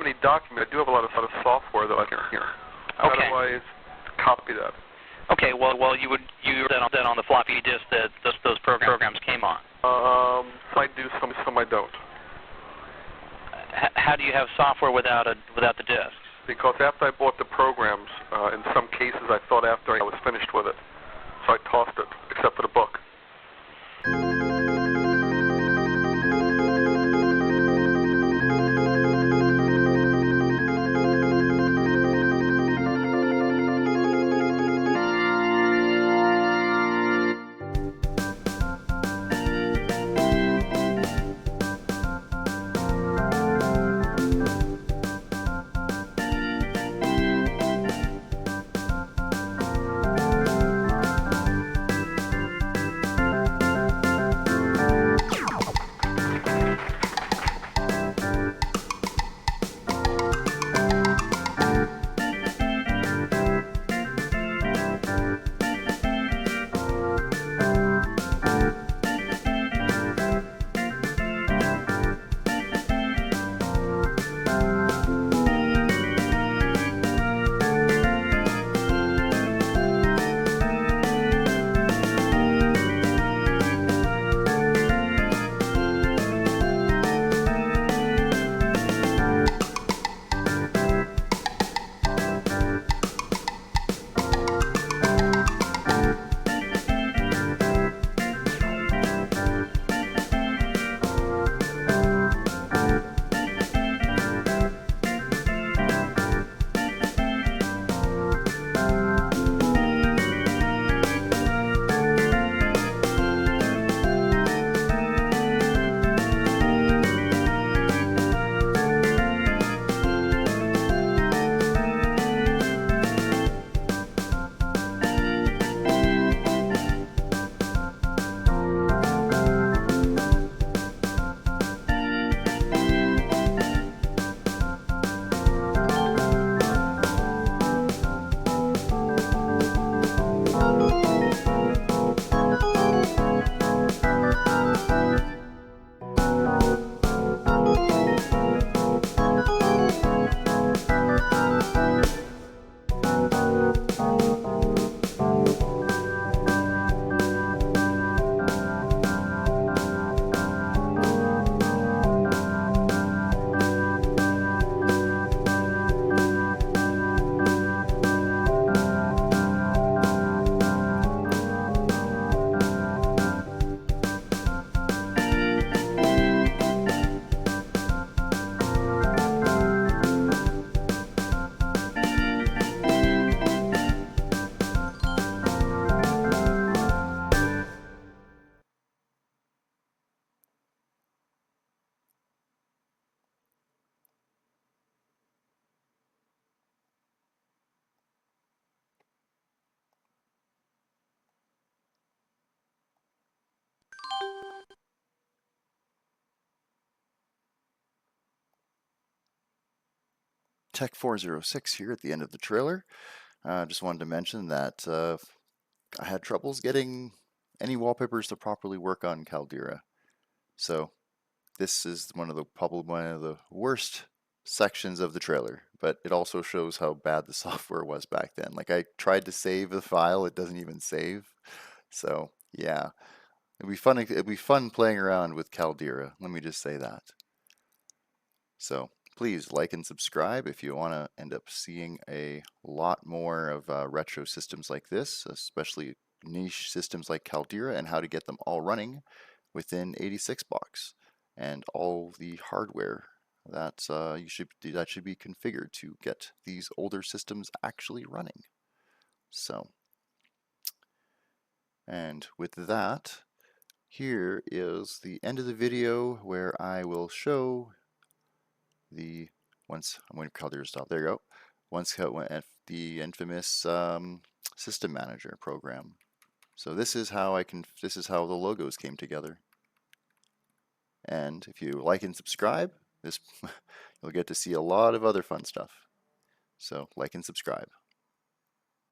have any document. I do have a lot of software that I can hear. How do I copy that? Okay, well, you then on the floppy disk that those programs came on. I do, some I don't. How do you have software without the disk? Because after I bought the programs, in some cases I thought after I was finished with it, so I tossed it, except for the book. Tech406 here at the end of the trailer. Just wanted to mention that I had troubles getting any wallpapers to properly work on Caldera. So this is probably one of the worst sections of the trailer, but it also shows how bad the software was back then. Like, I tried to save the file, it doesn't even save. So yeah, it'd be fun playing around with Caldera, let me just say that. So please like and subscribe if you want to end up seeing a lot more of retro systems like this, especially niche systems like Caldera, and how to get them all running within 86box and all the hardware that should be configured to get these older systems actually running. So, and with that, here is the end of the video where I will show once I'm going to Caldera stop. There you go. Once the infamous system manager program. So this is how the logos came together. And if you like and subscribe, you'll get to see a lot of other fun stuff. So like and subscribe.